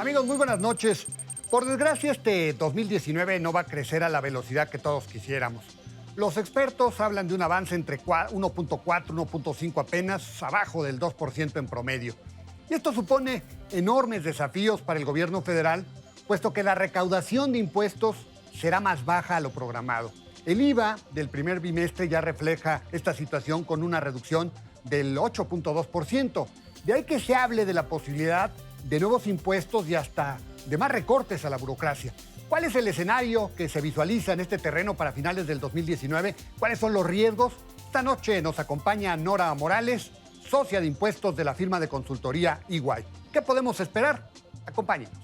Amigos, muy buenas noches. Por desgracia, este 2019 no va a crecer a la velocidad que todos quisiéramos. Los expertos hablan de un avance entre 1.4 y 1.5 apenas, abajo del 2% en promedio. Y esto supone enormes desafíos para el gobierno federal, puesto que la recaudación de impuestos será más baja a lo programado. El IVA del primer bimestre ya refleja esta situación con una reducción del 8.2%. De ahí que se hable de la posibilidad de nuevos impuestos y hasta de más recortes a la burocracia. ¿Cuál es el escenario que se visualiza en este terreno para finales del 2019? ¿Cuáles son los riesgos? Esta noche nos acompaña Nora Morales, socia de impuestos de la firma de consultoría EY. ¿Qué podemos esperar? Acompáñenos.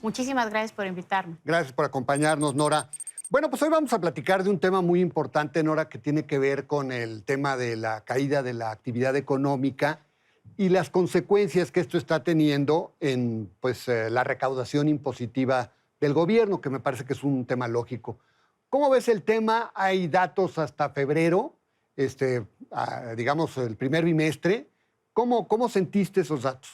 Muchísimas gracias por invitarme. Gracias por acompañarnos, Nora. Bueno, pues hoy vamos a platicar de un tema muy importante, Nora, que tiene que ver con el tema de la caída de la actividad económica y las consecuencias que esto está teniendo en la recaudación impositiva del gobierno, que me parece que es un tema lógico. ¿Cómo ves el tema? Hay datos hasta febrero, digamos, el primer bimestre. ¿Cómo sentiste esos datos?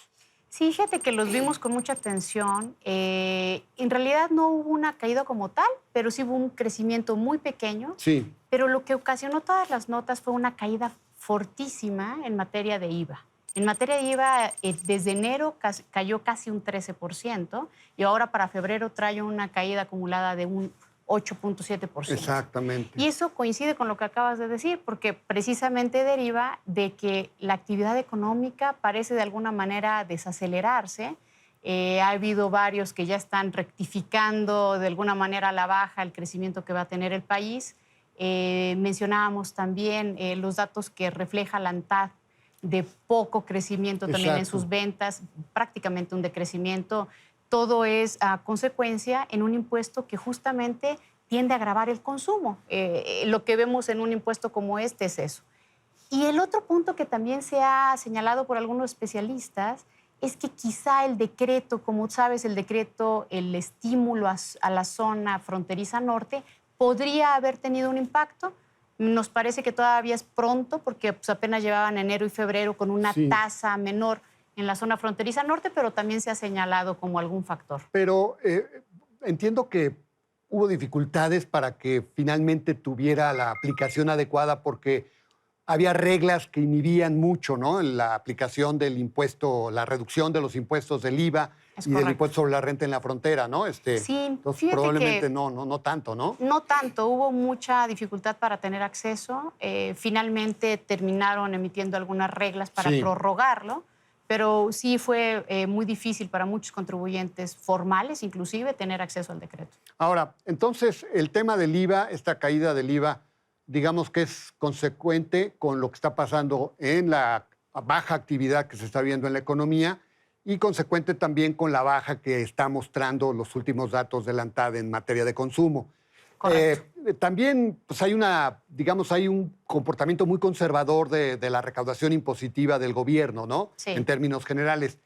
Sí, fíjate que los vimos con mucha atención. En realidad no hubo una caída como tal, pero sí hubo un crecimiento muy pequeño. Sí. Pero lo que ocasionó todas las notas fue una caída fortísima en materia de IVA. En materia de IVA, desde enero cayó casi un 13% y ahora para febrero trae una caída acumulada de un 8.7%. Exactamente. Y eso coincide con lo que acabas de decir, porque precisamente deriva de que la actividad económica parece de alguna manera desacelerarse. Ha habido varios que ya están rectificando de alguna manera a la baja el crecimiento que va a tener el país. Mencionábamos también los datos que refleja la ANTAD de poco crecimiento también en sus ventas, prácticamente un decrecimiento. Todo es a consecuencia en un impuesto que justamente tiende a agravar el consumo. Lo que vemos en un impuesto como este es eso. Y el otro punto que también se ha señalado por algunos especialistas es que quizá el decreto, como sabes, el decreto, el estímulo a la zona fronteriza norte, podría haber tenido un impacto. Nos parece que todavía es pronto porque apenas llevaban enero y febrero con una tasa menor en la zona fronteriza norte, pero también se ha señalado como algún factor. Pero entiendo que hubo dificultades para que finalmente tuviera la aplicación adecuada porque había reglas que inhibían mucho, ¿no? La aplicación del impuesto, la reducción de los impuestos del IVA y del impuesto sobre la renta en la frontera, ¿no? Sí, entonces probablemente no tanto, ¿no? No tanto, hubo mucha dificultad para tener acceso. Finalmente terminaron emitiendo algunas reglas para prorrogarlo, pero sí fue muy difícil para muchos contribuyentes formales, inclusive, tener acceso al decreto. Ahora, entonces, el tema del IVA, esta caída del IVA, digamos que es consecuente con lo que está pasando en la baja actividad que se está viendo en la economía y consecuente también con la baja que está mostrando los últimos datos de la ANTAD en materia de consumo. También pues hay un comportamiento muy conservador de la recaudación impositiva del gobierno, ¿no? Sí. En términos generales.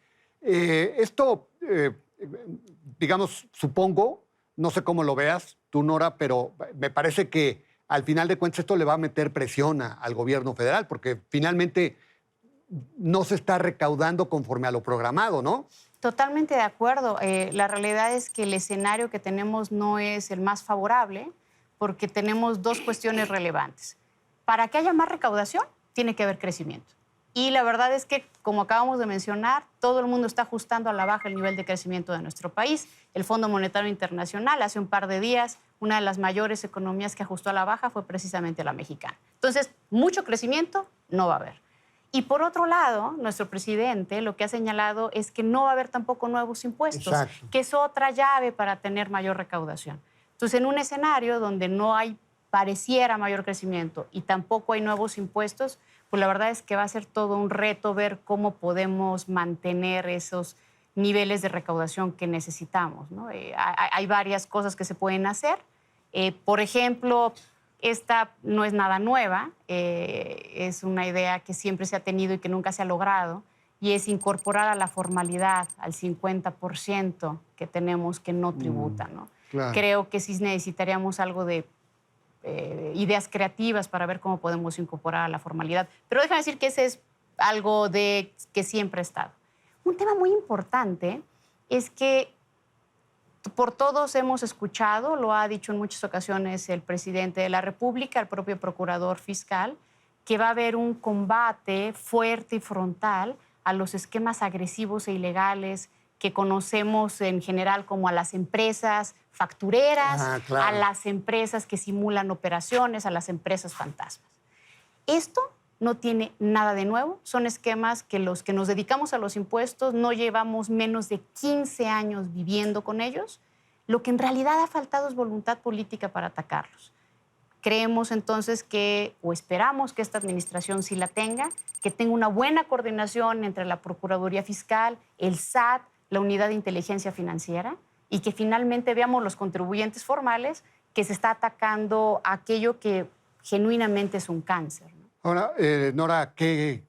Digamos, supongo, no sé cómo lo veas tú, Nora, pero me parece que al final de cuentas esto le va a meter presión al gobierno federal, porque finalmente no se está recaudando conforme a lo programado, ¿no? Totalmente de acuerdo. La realidad es que el escenario que tenemos no es el más favorable porque tenemos dos cuestiones relevantes. Para que haya más recaudación, tiene que haber crecimiento. Y la verdad es que, como acabamos de mencionar, todo el mundo está ajustando a la baja el nivel de crecimiento de nuestro país. El Fondo Monetario Internacional, hace un par de días, una de las mayores economías que ajustó a la baja fue precisamente la mexicana. Entonces, mucho crecimiento no va a haber. Y por otro lado, nuestro presidente lo que ha señalado es que no va a haber tampoco nuevos impuestos, que es otra llave para tener mayor recaudación. Entonces, en un escenario donde no pareciera mayor crecimiento y tampoco hay nuevos impuestos, pues la verdad es que va a ser todo un reto ver cómo podemos mantener esos niveles de recaudación que necesitamos, ¿no? Hay varias cosas que se pueden hacer. Por ejemplo, esta no es nada nueva, es una idea que siempre se ha tenido y que nunca se ha logrado, y es incorporar a la formalidad al 50% que tenemos que no tributa, ¿no? Claro. Creo que sí necesitaríamos algo de ideas creativas para ver cómo podemos incorporar a la formalidad. Pero déjame decir que ese es algo que siempre ha estado. Un tema muy importante es que por todos hemos escuchado, lo ha dicho en muchas ocasiones el presidente de la República, el propio procurador fiscal, que va a haber un combate fuerte y frontal a los esquemas agresivos e ilegales que conocemos en general como a las empresas factureras, claro, a las empresas que simulan operaciones, a las empresas fantasmas. Esto no tiene nada de nuevo, son esquemas que los que nos dedicamos a los impuestos no llevamos menos de 15 años viviendo con ellos. Lo que en realidad ha faltado es voluntad política para atacarlos. Creemos entonces que, o esperamos que esta administración sí la tenga, que tenga una buena coordinación entre la Procuraduría Fiscal, el SAT, la Unidad de Inteligencia Financiera, y que finalmente veamos los contribuyentes formales que se está atacando aquello que genuinamente es un cáncer, ¿no? Ahora, Nora, ¿qué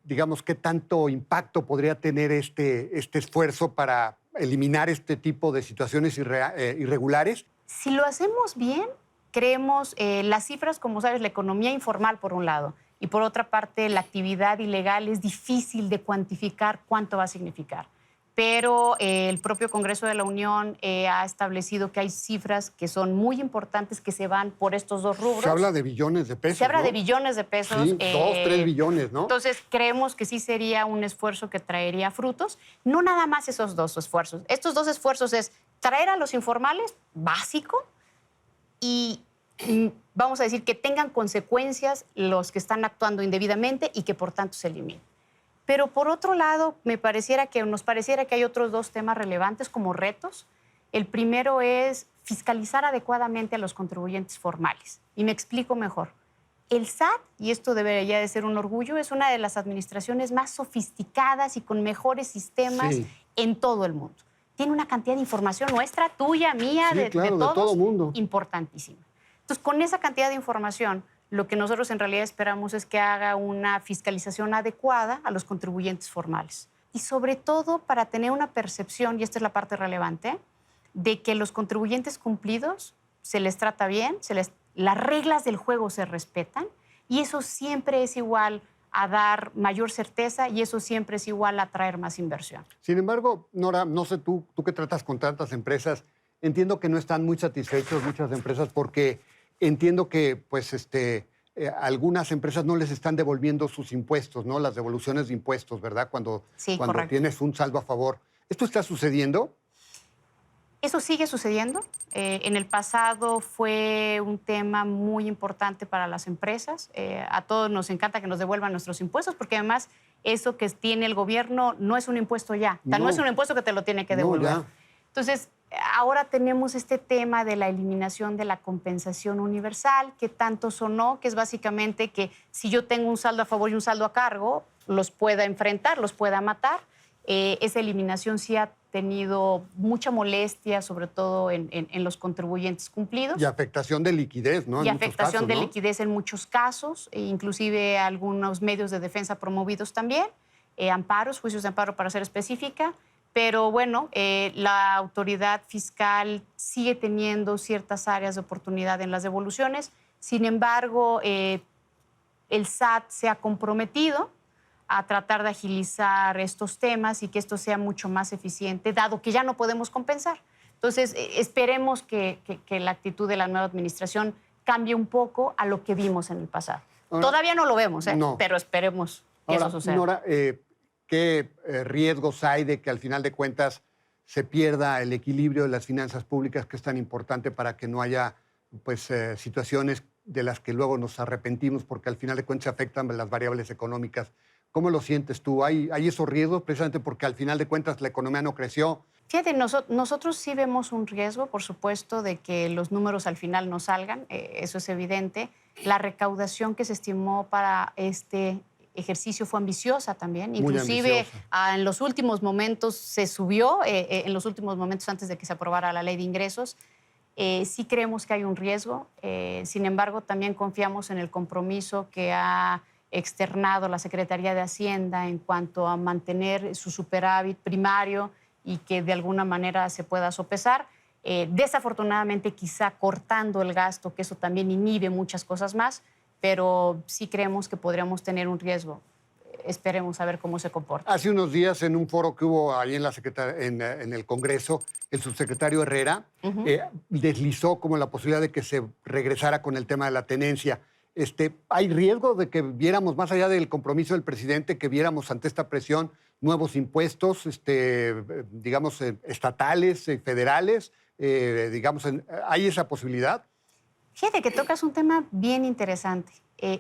tanto impacto podría tener este esfuerzo para eliminar este tipo de situaciones irregulares? Si lo hacemos bien, creemos las cifras, como sabes, la economía informal por un lado y por otra parte la actividad ilegal es difícil de cuantificar cuánto va a significar. Pero el propio Congreso de la Unión ha establecido que hay cifras que son muy importantes que se van por estos dos rubros. Se habla de billones de pesos, Se habla ¿no? de billones de pesos. Sí, 2, 3 billones, ¿no? Entonces, creemos que sí sería un esfuerzo que traería frutos. No nada más esos dos esfuerzos. Estos dos esfuerzos es traer a los informales, básico, y vamos a decir que tengan consecuencias los que están actuando indebidamente y que por tanto se eliminen. Pero por otro lado, nos pareciera que hay otros dos temas relevantes como retos. El primero es fiscalizar adecuadamente a los contribuyentes formales. Y me explico mejor. El SAT, y esto debería de ser un orgullo, es una de las administraciones más sofisticadas y con mejores sistemas en todo el mundo. Tiene una cantidad de información nuestra, tuya, mía, Sí, de claro, de todo mundo, importantísima. Entonces, con esa cantidad de información, lo que nosotros en realidad esperamos es que haga una fiscalización adecuada a los contribuyentes formales. Y sobre todo para tener una percepción, y esta es la parte relevante, de que los contribuyentes cumplidos se les trata bien, las reglas del juego se respetan, y eso siempre es igual a dar mayor certeza y eso siempre es igual a atraer más inversión. Sin embargo, Nora, no sé tú que tratas con tantas empresas, entiendo que no están muy satisfechos muchas empresas porque entiendo que algunas empresas no les están devolviendo sus impuestos, ¿no? Las devoluciones de impuestos, ¿verdad? Cuando tienes un saldo a favor. ¿Esto está sucediendo? Eso sigue sucediendo. En el pasado fue un tema muy importante para las empresas. A todos nos encanta que nos devuelvan nuestros impuestos porque además eso que tiene el gobierno no es un impuesto ya. No es un impuesto que te lo tiene que devolver. No, ya. Entonces, ahora tenemos este tema de la eliminación de la compensación universal, que tanto sonó, que es básicamente que si yo tengo un saldo a favor y un saldo a cargo, los pueda enfrentar, los pueda matar. Esa eliminación sí ha tenido mucha molestia, sobre todo en los contribuyentes cumplidos. Y afectación de liquidez, ¿no? Y afectación de liquidez en muchos casos, inclusive algunos medios de defensa promovidos también, amparos, juicios de amparo para ser específica. Pero bueno, la autoridad fiscal sigue teniendo ciertas áreas de oportunidad en las devoluciones. Sin embargo, el SAT se ha comprometido a tratar de agilizar estos temas y que esto sea mucho más eficiente, dado que ya no podemos compensar. Entonces, esperemos que la actitud de la nueva administración cambie un poco a lo que vimos en el pasado. Ahora, todavía no lo vemos, no. Pero esperemos que eso suceda. Nora, ¿qué riesgos hay de que al final de cuentas se pierda el equilibrio de las finanzas públicas, que es tan importante para que no haya situaciones de las que luego nos arrepentimos porque al final de cuentas se afectan las variables económicas? ¿Cómo lo sientes tú? ¿Hay esos riesgos precisamente porque al final de cuentas la economía no creció? Fíjate, nosotros sí vemos un riesgo, por supuesto, de que los números al final no salgan, eso es evidente. La recaudación que se estimó para este ejercicio fue ambiciosa también, inclusive en los últimos momentos se subió, en los últimos momentos antes de que se aprobara la ley de ingresos. Sí creemos que hay un riesgo, sin embargo también confiamos en el compromiso que ha externado la Secretaría de Hacienda en cuanto a mantener su superávit primario y que de alguna manera se pueda sopesar. Desafortunadamente quizá cortando el gasto, que eso también inhibe muchas cosas más, pero sí creemos que podríamos tener un riesgo. esperemos a ver cómo se comporta. Hace unos días, en un foro que hubo ahí en el Congreso, el subsecretario Herrera deslizó como la posibilidad de que se regresara con el tema de la tenencia. ¿Hay riesgo de que viéramos, más allá del compromiso del presidente, que viéramos ante esta presión nuevos impuestos, digamos, estatales, federales? ¿Hay esa posibilidad? Fíjate que tocas un tema bien interesante.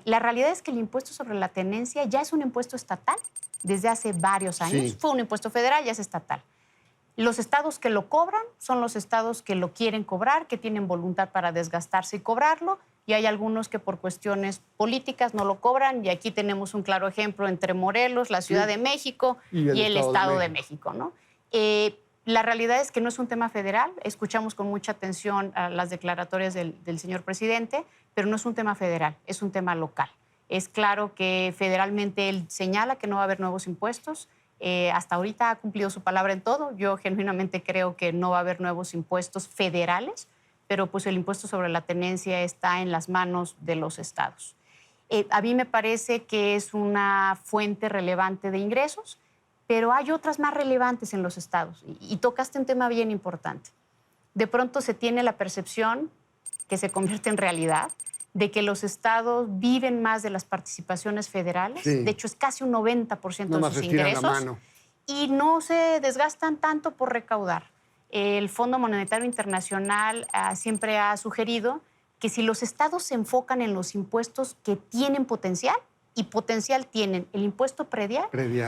La realidad es que el impuesto sobre la tenencia ya es un impuesto estatal desde hace varios años. Sí. Fue un impuesto federal, ya es estatal. Los estados que lo cobran son los estados que lo quieren cobrar, que tienen voluntad para desgastarse y cobrarlo, y hay algunos que por cuestiones políticas no lo cobran, y aquí tenemos un claro ejemplo entre Morelos, la Ciudad de México y el Estado de México, ¿no? La realidad es que no es un tema federal. Escuchamos con mucha atención a las declaratorias del señor presidente, pero no es un tema federal, es un tema local. Es claro que federalmente él señala que no va a haber nuevos impuestos. Hasta ahorita ha cumplido su palabra en todo. Yo genuinamente creo que no va a haber nuevos impuestos federales, pero pues el impuesto sobre la tenencia está en las manos de los estados. A mí me parece que es una fuente relevante de ingresos, pero hay otras más relevantes en los estados. Y tocaste un tema bien importante. De pronto se tiene la percepción, que se convierte en realidad, de que los estados viven más de las participaciones federales. Sí. De hecho, es casi un 90% de sus ingresos. Y no se desgastan tanto por recaudar. El Fondo Monetario Internacional siempre ha sugerido que si los estados se enfocan en los impuestos que tienen potencial, y potencial tienen el impuesto predial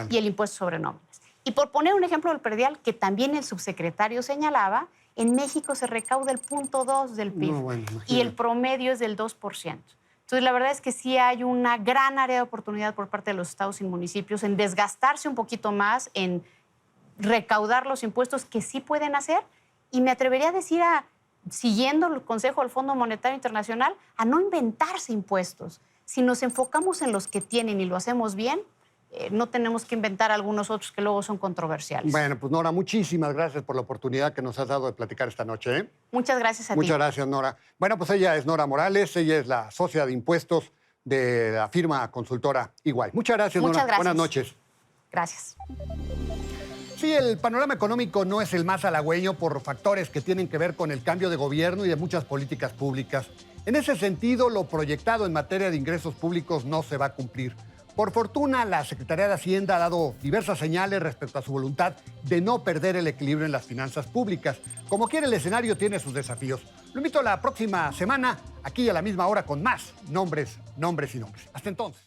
y el impuesto sobre nóminas. Y por poner un ejemplo del predial, que también el subsecretario señalaba, en México se recauda el 0.2 del PIB y el promedio es del 2%. Entonces, la verdad es que sí hay una gran área de oportunidad por parte de los estados y municipios en desgastarse un poquito más, en recaudar los impuestos que sí pueden hacer, y me atrevería a decir, siguiendo el consejo del Fondo Monetario Internacional, a no inventarse impuestos. Si nos enfocamos en los que tienen y lo hacemos bien, no tenemos que inventar algunos otros que luego son controversiales. Bueno, pues Nora, muchísimas gracias por la oportunidad que nos has dado de platicar esta noche, ¿eh? Muchas gracias a ti. Muchas gracias, Nora. Bueno, pues ella es Nora Morales, ella es la socia de impuestos de la firma consultora EY. Muchas gracias, Nora. Gracias. Buenas noches. Gracias. Sí, el panorama económico no es el más halagüeño por factores que tienen que ver con el cambio de gobierno y de muchas políticas públicas. En ese sentido, lo proyectado en materia de ingresos públicos no se va a cumplir. Por fortuna, la Secretaría de Hacienda ha dado diversas señales respecto a su voluntad de no perder el equilibrio en las finanzas públicas. Como quiera, el escenario tiene sus desafíos. Lo invito a la próxima semana, aquí a la misma hora, con más nombres y nombres. Hasta entonces.